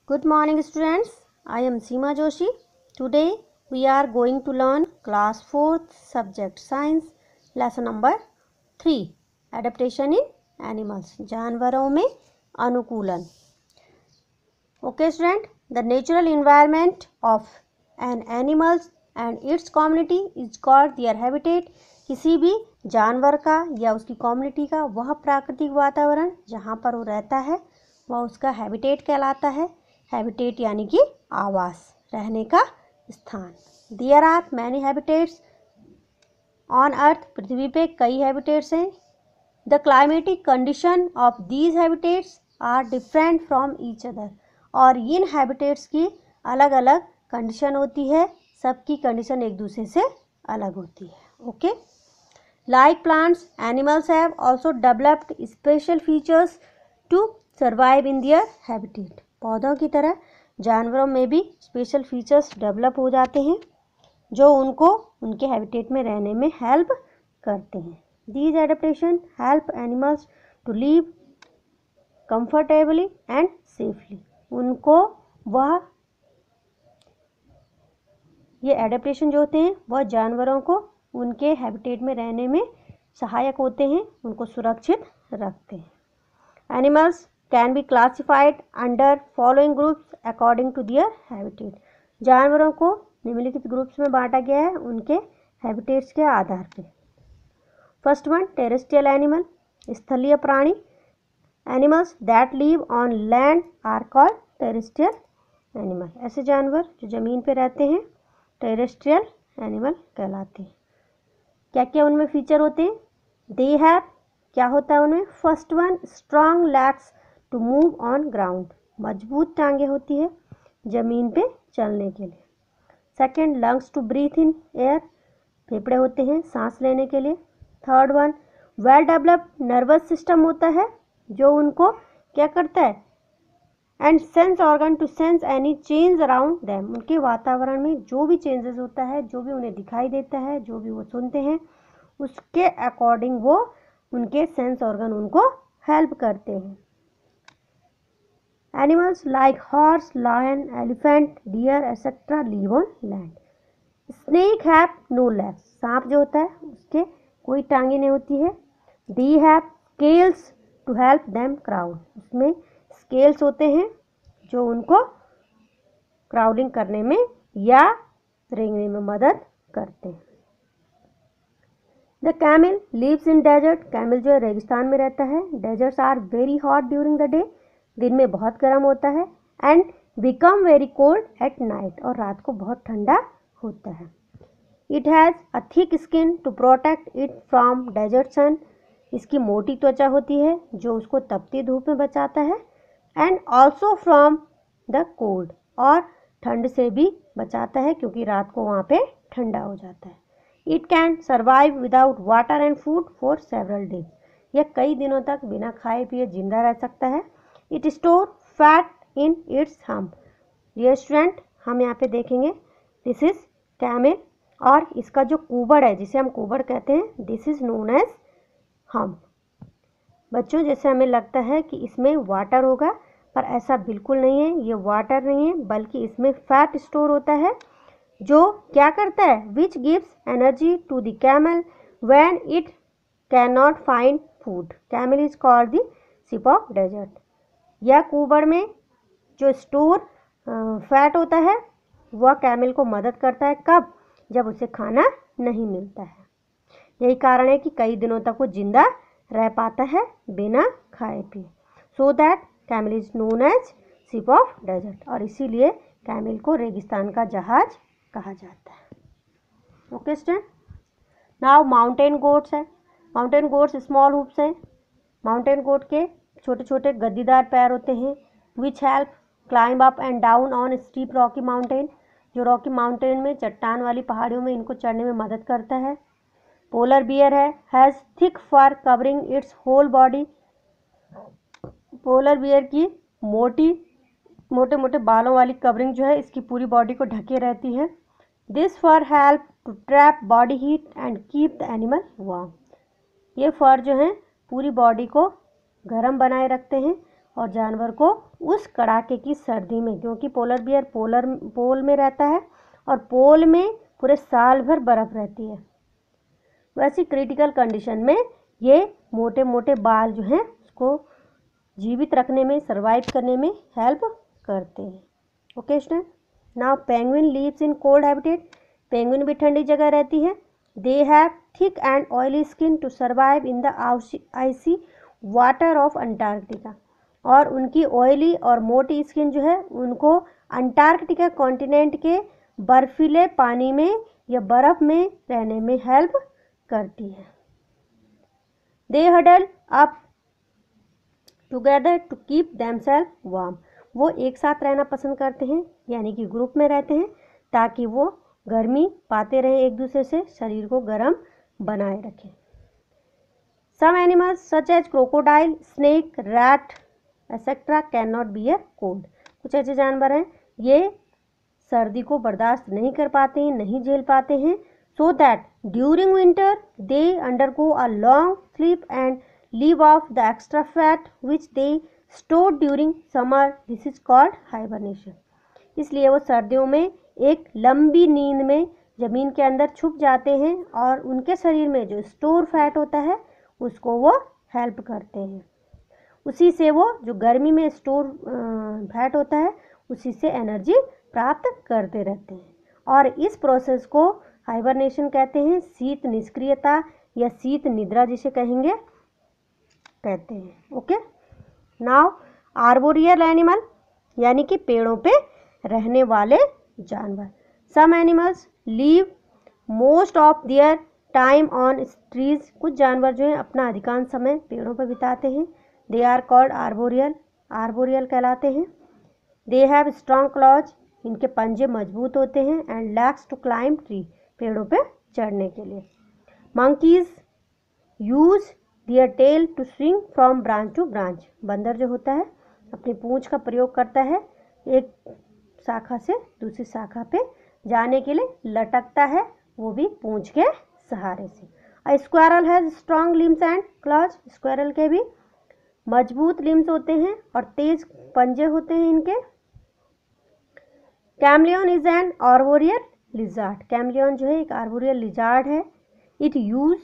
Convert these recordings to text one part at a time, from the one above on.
Good morning students, I am Seema Joshi. Today we are going to learn class 4th subject science lesson number 3 adaptation in animals जानवरों में अनुकूलन. Okay student, the natural environment of an animal and its community is called their habitat. किसी भी जानवर का या उसकी community का वह प्राकृतिक वातावरण जहाँ पर वो रहता है वह उसका हैबिटेट कहलाता है. हैबिटेट यानी कि आवास, रहने का स्थान. There are many habitats on earth. पृथ्वी पे कई हैबिटेट्स हैं. The climatic condition of these habitats are different from each other. और इन हैबिटेट्स की अलग अलग कंडीशन होती है. सबकी कंडीशन एक दूसरे से अलग होती है. Okay. Like plants, animals have also developed special features to survive in their habitat. पौधों की तरह जानवरों में भी स्पेशल फीचर्स डेवलप हो जाते हैं जो उनको उनके हैबिटेट में रहने में हेल्प करते हैं. These adaptation help animals to live comfortably and safely. उनको वह ये एडेप्टेशन जो होते हैं वह जानवरों को उनके हैबिटेट में रहने में सहायक होते हैं, उनको सुरक्षित रखते हैं. Animals can be classified under following groups according to their habitat. जानवरों को निम्नलिखित ग्रुप्स में बांटा गया है उनके हैबिटेट्स के आधार पे. फर्स्ट वन, टेरेस्ट्रियल एनिमल, स्थलीय प्राणी. Animals that live on land are called terrestrial animal. ऐसे जानवर जो ज़मीन पे रहते हैं टेरेस्ट्रियल एनिमल कहलाते हैं. क्या क्या उनमें फीचर होते हैं? दे हैव, क्या होता है उनमें? First one, strong legs to move on ground. मजबूत टांगे होती है ज़मीन पे चलने के लिए. Second, lungs to breathe in air. फेफड़े होते हैं सांस लेने के लिए. Third one, well developed nervous system होता है जो उनको क्या करता है? And sense organ to sense any change around them. उनके वातावरण में जो भी चेंजेस होता है, जो भी उन्हें दिखाई देता है, जो भी वो सुनते हैं उसके अकॉर्डिंग वो उनके सेंस ऑर्गन उनको हेल्प करते हैं. Animals like horse, lion, elephant, deer, etc. live on land. Snake have no legs. सांप जो होता है उसके कोई टांगे नहीं होती है. They have scales to help them crowd. उसमें scales होते हैं जो उनको क्राउडिंग करने में या रेंगने में मदद करते हैं. The camel lives in desert. Camel जो है रेगिस्तान में रहता है. Deserts are very hot during the day. दिन में बहुत गर्म होता है. And become very cold at night. और रात को बहुत ठंडा होता है. It has a thick skin to protect it from desert sun. इसकी मोटी त्वचा होती है जो उसको तपती धूप में बचाता है. And also from the cold. और ठंड से भी बचाता है क्योंकि रात को वहाँ पे ठंडा हो जाता है. It can survive without water and food for several days. यह कई दिनों तक बिना खाए पिए जिंदा रह सकता है. It store fat in its hump. Dear student, हम यहाँ पे देखेंगे दिस इज कैमल और इसका जो कुबड़ है जिसे हम कुबड़ कहते हैं this is known as hump. बच्चों, जैसे हमें लगता है कि इसमें वाटर होगा पर ऐसा बिल्कुल नहीं है. ये वाटर नहीं है बल्कि इसमें फैट स्टोर होता है जो क्या करता है? Which gives energy to the camel when it can not find food. Camel is called the ship of desert. या कुबड़ में जो स्टोर फैट होता है वह कैमल को मदद करता है. कब? जब उसे खाना नहीं मिलता है. यही कारण है कि कई दिनों तक वो जिंदा रह पाता है बिना खाए पिए. So that camel is known as ship of desert. और इसीलिए कैमल को रेगिस्तान का जहाज कहा जाता है. Okay student. Now mountain goats है. माउंटेन गोट्स स्मॉल हूप्स हैं. माउंटेन गोट के छोटे छोटे गद्दीदार पैर होते हैं. Which help climb up and down on steep Rocky mountain. जो रॉकी माउंटेन में चट्टान वाली पहाड़ियों में इनको चढ़ने में मदद करता है. पोलर बियर है. Has thick fur covering its whole body. Polar bear की मोटे मोटे बालों वाली कवरिंग जो है इसकी पूरी बॉडी को ढके रहती है. This fur help to trap body heat and keep the animal warm. ये फर जो है पूरी बॉडी को गर्म बनाए रखते हैं और जानवर को उस कड़ाके की सर्दी में, क्योंकि पोलर बियर पोल में रहता है और पोल में पूरे साल भर बर्फ़ रहती है, वैसी क्रिटिकल कंडीशन में ये मोटे मोटे बाल जो हैं उसको जीवित रखने में, सरवाइव करने में हेल्प करते हैं। Okay student, now penguin lives in cold habitat. Penguin भी ठंडी जगह रहती है। They have thick and oily skin to survive in the icy water of Antarctica. और उनकी ऑयली और मोटी स्किन जो है उनको अंटार्कटिका कॉन्टिनेंट के बर्फीले पानी में या बर्फ़ में रहने में हेल्प करती है। They huddle up together to keep themselves warm. वो एक साथ रहना पसंद करते हैं, यानी कि ग्रुप में रहते हैं, ताकि वो गर्मी पाते रहें एक दूसरे से, शरीर को गर्म बनाए रखें। Some animals such as crocodile, snake, rat etcetera can not bear cold. कुछ ऐसे जानवर हैं ये सर्दी को बर्दाश्त नहीं कर पाते हैं, नहीं झेल पाते हैं, so that during winter they undergo a long sleep and leave off the extra fat which they stored during summer. This is called hibernation. इसलिए वो सर्दियों में एक लंबी नींद में ज़मीन के अंदर छुप जाते हैं और उनके शरीर में जो स्टोर फैट होता है उसको वो हेल्प करते हैं। उसी से वो जो गर्मी में स्टोर फैट होता है उसी से एनर्जी प्राप्त करते रहते हैं। और इस प्रोसेस को हाइबरनेशन कहते हैं, शीत निष्क्रियता या शीत निद्रा जिसे कहेंगे कहते हैं। ओके, नाउ आर्बोरियल एनिमल यानी कि पेड़ों पे रहने वाले जानवर। Some animals live most of their time on trees. कुछ जानवर जो हैं अपना अधिकांश समय पेड़ों पर बिताते हैं। They are called arboreal, arboreal कहलाते हैं। दे हैव स्ट्रॉन्ग क्लॉज, इनके पंजे मजबूत होते हैं। And legs to climb tree, पेड़ों पे चढ़ने के लिए। Monkeys use their tail to swing from branch to branch. बंदर जो होता है अपनी पूंछ का प्रयोग करता है एक शाखा से दूसरी शाखा पे जाने के लिए, लटकता है वो भी पूंछ के सहारे से। A squirrel has strong limbs and claws. Squirrel के भी मजबूत लिम्स होते हैं और तेज पंजे होते हैं इनके। Chameleon is an arboreal lizard. Chameleon जो है एक आर्बोरियल लिजार्ड है। It use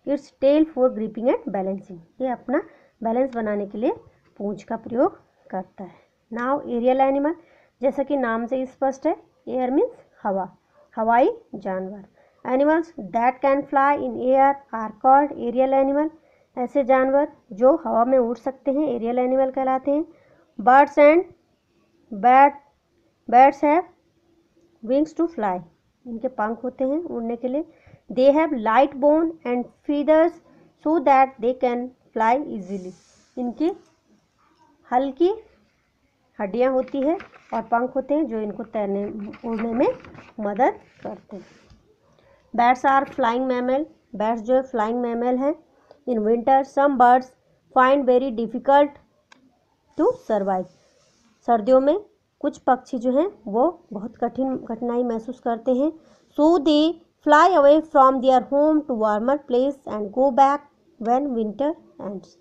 its tail for gripping and balancing. ये अपना बैलेंस बनाने के लिए पूंछ का प्रयोग करता है। नाउ एरियल एनिमल, जैसा कि नाम से स्पष्ट है, एयर मीन्स हवा, हवाई जानवर। Animals that can fly in air are called aerial animal. ऐसे जानवर जो हवा में उड़ सकते हैं एरियल एनिमल कहलाते हैं। Birds and bats have wings to fly. इनके पंख होते हैं उड़ने के लिए। They have light bone and feathers so that they can fly easily. इनकी हल्की हड्डियां होती है और पंख होते हैं जो इनको तैरने उड़ने में मदद करते हैं। Bats are flying mammal. Bats जो है फ्लाइंग मैमल है। In winter some birds find very difficult to survive. सर्दियों में कुछ पक्षी जो हैं वो बहुत कठिनाई महसूस करते हैं। So they fly away from their home to warmer place and go back when winter ends.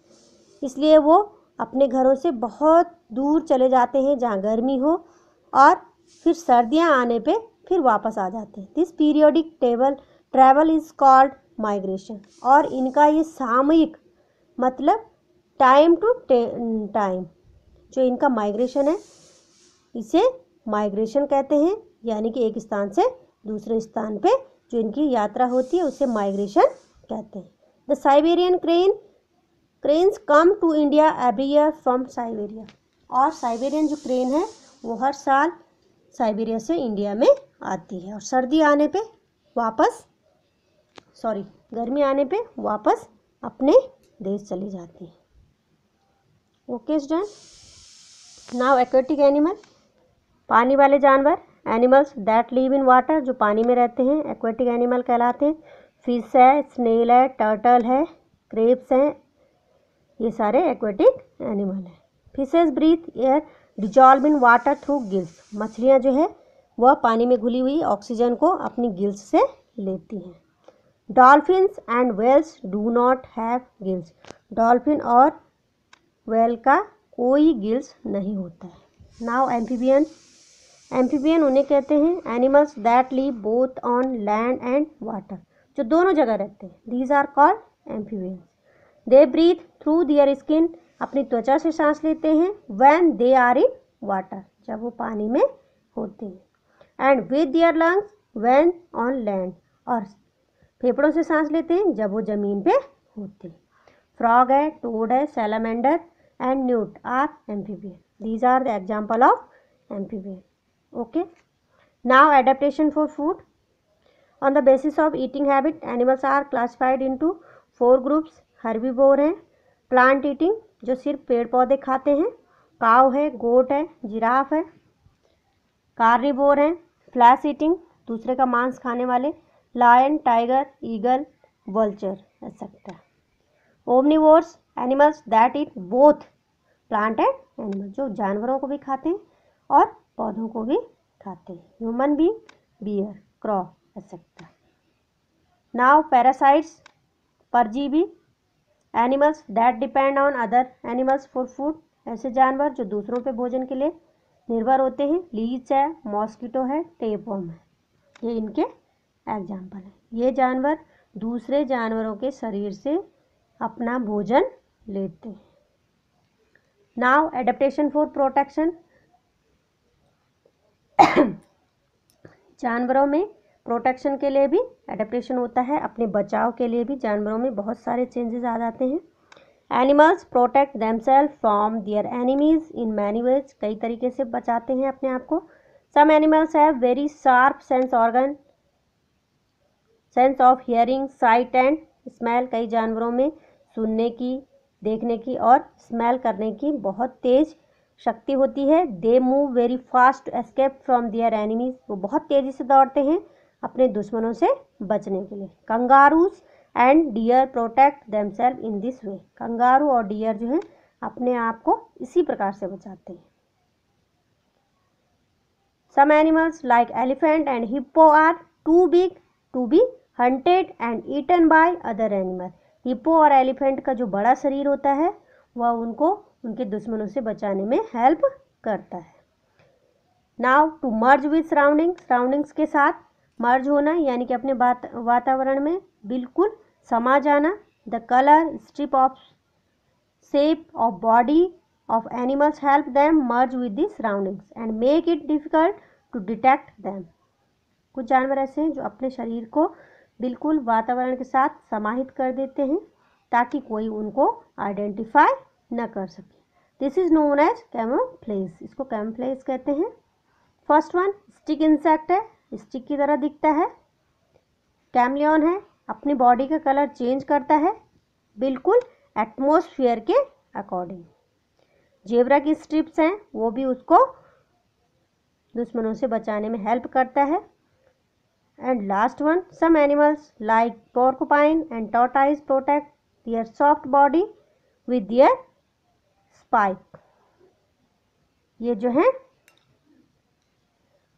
इसलिए वो अपने घरों से बहुत दूर चले जाते हैं जहाँ गर्मी हो और फिर सर्दियाँ आने पे फिर वापस आ जाते हैं। This periodic travel is called migration. और इनका ये सामयिक मतलब टाइम टू टाइम जो इनका माइग्रेशन है इसे माइग्रेशन कहते हैं, यानी कि एक स्थान से दूसरे स्थान पे जो इनकी यात्रा होती है उसे माइग्रेशन कहते हैं। The Siberian cranes come to India every year from Siberia. और साइबेरियन जो क्रेन है वो हर साल साइबेरिया से इंडिया में आती है और सर्दी आने पे वापस गर्मी आने पे वापस अपने देश चली जाती है। Okay student, now aquatic animal, पानी वाले जानवर। Animals that live in water, जो पानी में रहते हैं एक्वेटिक एनिमल कहलाते हैं। फिश है, स्नेल है, टर्टल है, क्रेब्स हैं, ये सारे एक्वेटिक एनिमल हैं। Fishes breathe air dissolve in water through gills. मछलियाँ जो है वह पानी में घुली हुई ऑक्सीजन को अपनी गिल्स से लेती हैं। Dolphins and whales do not have gills. Dolphin और वेल का कोई गिल्स नहीं होता है। नाउ एम्फीबियन, एम्फीबियन उन्हें कहते हैं animals that live both on land and water, जो दोनों जगह रहते हैं। These are called amphibians. They breathe through their skin, अपनी त्वचा से सांस लेते हैं। When they are in water, जब वो पानी में होते हैं। And with their lungs when on land, और फेफड़ों से सांस लेते हैं जब वो ज़मीन पे होते हैं। फ्रॉग है, टोड है, salamander and newt are amphibian. These are the example of amphibian. Okay, now adaptation for food. On the basis of eating habit animals are classified into 4 groups. Herbivore हैं, प्लांट ईटिंग जो सिर्फ पेड़ पौधे खाते हैं। काव है, गोट है, जिराफ है। कार्निवोर हैं, फ्लैश ईटिंग दूसरे का मांस खाने वाले। Lion, tiger, eagle, vulture etcetera. Omnivores animals that eat both plant and animal, जो जानवरों को भी खाते हैं और पौधों को भी खाते हैं। Human being, beer, क्रॉ etcetera. Now parasites, परजीवी animals that depend on other animals for food, ऐसे जानवर जो दूसरों पे भोजन के लिए निर्भर होते हैं। लीच है, मॉस्किटो है, टेपवर्म है, ये इनके एग्जाम्पल है। ये जानवर दूसरे जानवरों के शरीर से अपना भोजन लेते हैं। Now adaptation for protection. जानवरों में प्रोटेक्शन के लिए भी एडेप्टेशन होता है, अपने बचाव के लिए भी जानवरों में बहुत सारे चेंजेस आ जाते हैं। Animals protect themselves from their enemies in many ways, कई तरीके से बचाते हैं अपने आप को। Some animals have very sharp sense organ, sense of hearing, sight and smell, कई जानवरों में सुनने की, देखने की और स्मेल करने की बहुत तेज शक्ति होती है। They move very fast to escape from their enemies, वो बहुत तेज़ी से दौड़ते हैं अपने दुश्मनों से बचने के लिए। Kangaroos and deer protect themselves in this way, kangaroo और डियर जो है अपने आप को इसी प्रकार से बचाते हैं। Some animals like elephant and hippo are too big to be hunted and eaten by other animal, hippo और एलिफेंट का जो बड़ा शरीर होता है वह उनको उनके दुश्मनों से बचाने में हेल्प करता है। Now to merge with surrounding, surroundings के साथ मर्ज होना यानी कि अपने वातावरण में बिल्कुल समा जाना। The colour, strip of shape of body of animals help them merge with the surroundings and make it difficult to detect them. कुछ जानवर ऐसे हैं जो अपने शरीर को बिल्कुल वातावरण के साथ समाहित कर देते हैं ताकि कोई उनको आइडेंटिफाई न कर सके। This is known as camouflage, इसको कैमोफ्लेज कहते हैं। फर्स्ट वन स्टिक इंसेक्ट है, स्टिक की तरह दिखता है। कैमलियन है, अपनी बॉडी का कलर चेंज करता है बिल्कुल एटमॉस्फेयर के अकॉर्डिंग। जेब्रा की स्ट्रिप्स हैं, वो भी उसको दुश्मनों से बचाने में हेल्प करता है। And last one some animals like porcupine and tortoise protect their soft body with their spike. ये जो है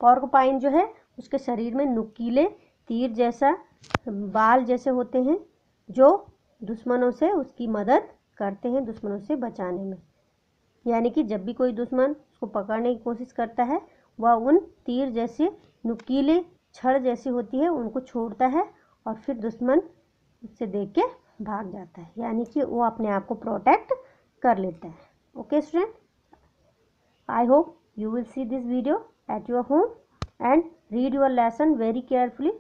पोर्कुपाइन जो है उसके शरीर में नुकीले तीर जैसा बाल जैसे होते हैं जो दुश्मनों से उसकी मदद करते हैं दुश्मनों से बचाने में। यानी कि जब भी कोई दुश्मन उसको पकड़ने की कोशिश करता है वह उन तीर जैसे नुकीले छड़ जैसी होती है उनको छोड़ता है और फिर दुश्मन उससे देख के भाग जाता है, यानी कि वो अपने आप को प्रोटेक्ट कर लेता है। Okay student, I hope you will see this video at your home and read your lesson very carefully.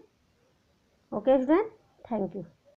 Okay student, thank you.